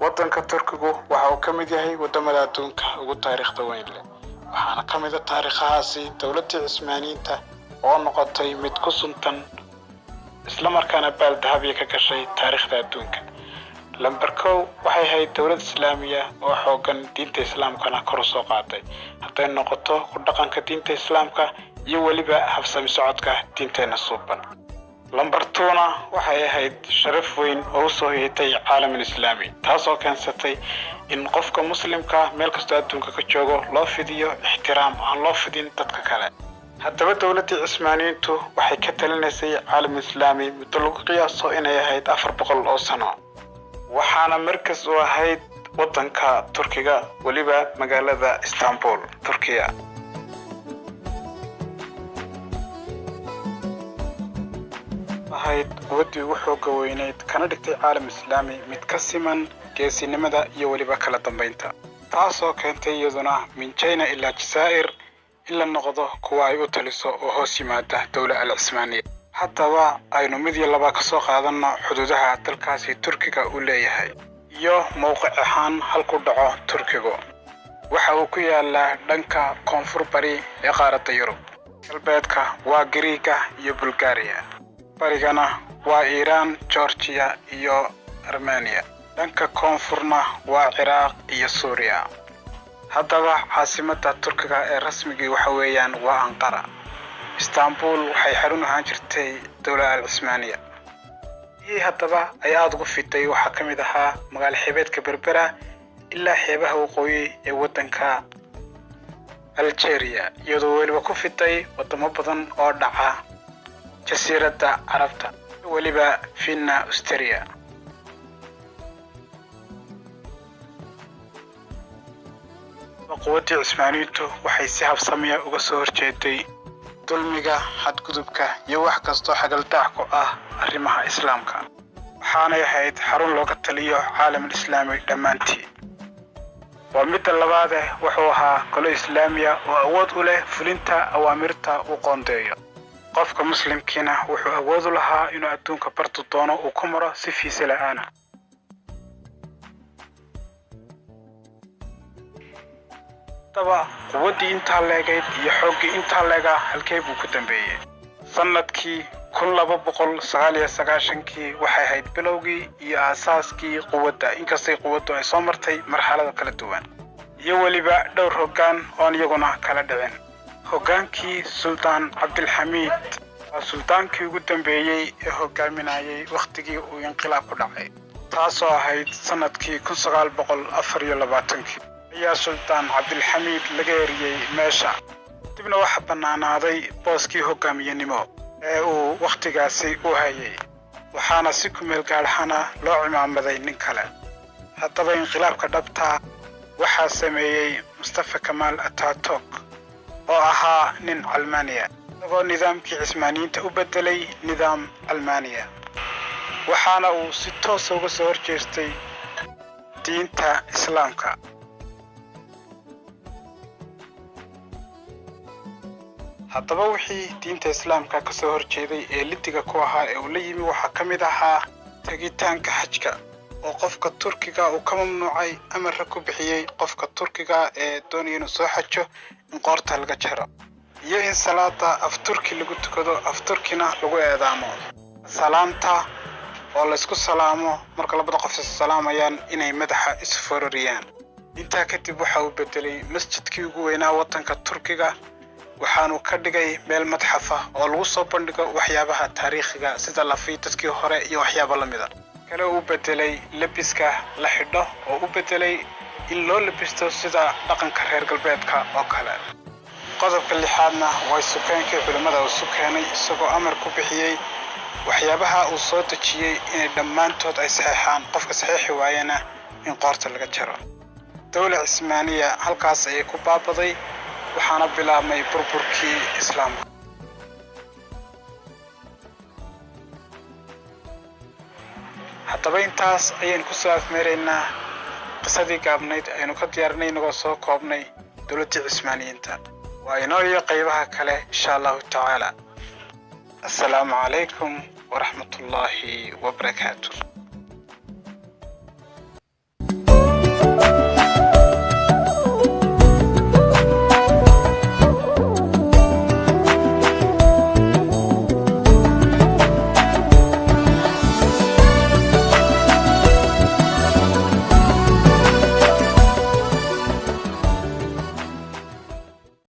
waddanka Turkigu waxa uu ka mid yahay wadamada adduunka ugu taariikhda weyn leh waxaana ka mid ah taariikhahaasi dawladda Cismaaniyiinta oo noqotay mid ku suntan isla markaana baal dahabi ka gashay taariikhda adduunka. lambar 1 waxay ahayd dawlad Islaamiya oo xoogan diinta Islaamkana kor u soo qaaday haday noqoto ku dhaqanka diinta Islaamka iyo waliba habsami socodka diinteena suuban. lambar 2 waxay ahayd sharaf weyn oo soo yeetay caalamka Islaami taasoo keensatay in qofka muslimka meel kasta adduunka ka joogo loo fidiyo ixtiraam aan loo fidin dadka kale. haddaba dawladda Cismaaniyiintu waxay ka talinaysay caalamka Islaami muddo lagu qiyaaso inay ahayd 400 oo sano waxaana markas u ahayd waddanka Turkiga waliba magaalada Istanbul Turkiya. ودي وحوق وينيد كان دكتي عالم إسلامي متقسما geesinimada iyo waliba kala dambeynta taasoo keentay iyaduna min China ilaa Jazaa'ir ila noqdo kuwa ay u taliso oo hoos yimaada dawladda al-Cismaaniya. haddaba aynu mid iyo laba ka soo qaadano xuduudaha dalkaasi Turkiga u leeyahay iyo mowqic ahaan halku dhaco Turkigu. waxa uu ku yaalaa dhanka koonfur bari ee qaaradda Yurub. galbeedka waa Greega iyo Bulgaria. barigana waa Iran, Georgia iyo Armenia. dhanka koonfurna waa Iraq iyo Suuriya. haddaba caasimadda Turkiga ee rasmiga waxa weeyaan waa Ankara. Istanbul waxay xarun ahaan jirtay dawladda al-Cismaaniya. haddaba ay aad ugu fitay waxa ka mid ahaa magaalo xeebeedka Berbera ilaa xeebaha waqooyi ee waddanka Algeria iyadoo waliba ku fitay wadamo badan oo dhaca jasiiradda Carabta waliba Finna Austria. quwadda Cismaaniyiintu waxay si habsamiya uga soo horjeeday dulmiga xadgudubka iyo wax kasto xagaldac ku ah arrimaha Islaamka waxaana ahayd xarun looga taliyo caalamka Islaami dhamaantii. waa mid labaad wuxuu ahaa golo Islaamiya oo awood u leh fulinta awaamirta uu qoondeeyo. qofka muslimkiina wuxuu awood u lahaa inuu adduunka barto doono uu ku maro si fiisa la'aan. daba quwaddii inta leegayd iyo xooggii inta leega halkee buu ku dambeeyay. sanadkii 1299 waxay ahayd bilowgii iyo aasaaskii quwadda inkastay quwaddu ay soo martay marxalado kala duwan iyo waliba dhowr hoggaan oo iyaguna kala dhicin. hoggaankii Sultan Abdulhamid sultaankii ugu dambeeyay ee hogaaminayay waqtigii uu inqilaab ku dhacay taasoo ahayd sanadkii 1924 ayaa Sultan Abdulhamid laga eriyay meesha dibna waxa banaanaaday booskii hogaamiyenimo ee uu waqtigaasi u hayay waxaana si ku meel gaarxana loo cimaamaday nin kale. haddaba inqilaabka dhabta waxaa sameeyay Mustafa Kemal Atatürk oo ahaa nin Almaaniya oo nidaamkii Cismaaniyiinta u bedelay nidaam Almaaniya waxaana uu si toos ah uga soo horjeestay diinta Islaamka. haddaba wixii diinta Islaamka ka soo horjeeday ee lidiga ku ahaa ee uu la yimi waxa ka mid ahaa tagitaanka xajka oo qofka Turkiga uu ka mamnuucay amar ku bixiyay qofka Turkiga ee doonaya inuu soo xajo in qoorta laga jaro iyo in salaada afturki lagu tukado afturkina lagu eedaamo. salaanta oo la isku salaamo marka labada qof is salaamayaan inay madaxa isfoorariyaan. intaa kadib waxa uu bedelay masjidkii ugu weynaa waddanka Turkiga waxaanu ka dhigay meel madxaf ah oo lagu soo bandhigo waxyaabaha taariikhiga sida lafiidadkii hore iyo waxyaabo la mid ah. kale uu bedelay labiska la xidho oo u bedelay in loo labisto sida dhaqanka reer galbeedka oo kale. qodobka lixaadna waa sukaankii culimada uu sukeenay isagoo amar ku bixiyay waxyaabaha uu soo dejiyay inay dhammaantood ay saxeexaan qofka saxeexi waayana in qoorta laga jaro. dawladda Cismaaniya halkaas ay ku baabaday waxaana bilaabmay burburkii Islaamka. haddaba intaas ayaan ku soo afmeeraynaa qisadii gaabnayd aynu ka diyaarinay inagoo soo koobnay dawladda Cismaaniyiinta. waa inoo iyo qaybaha kale insha Allah ta'ala. السلام عليكم ورحمة الله وبركاته.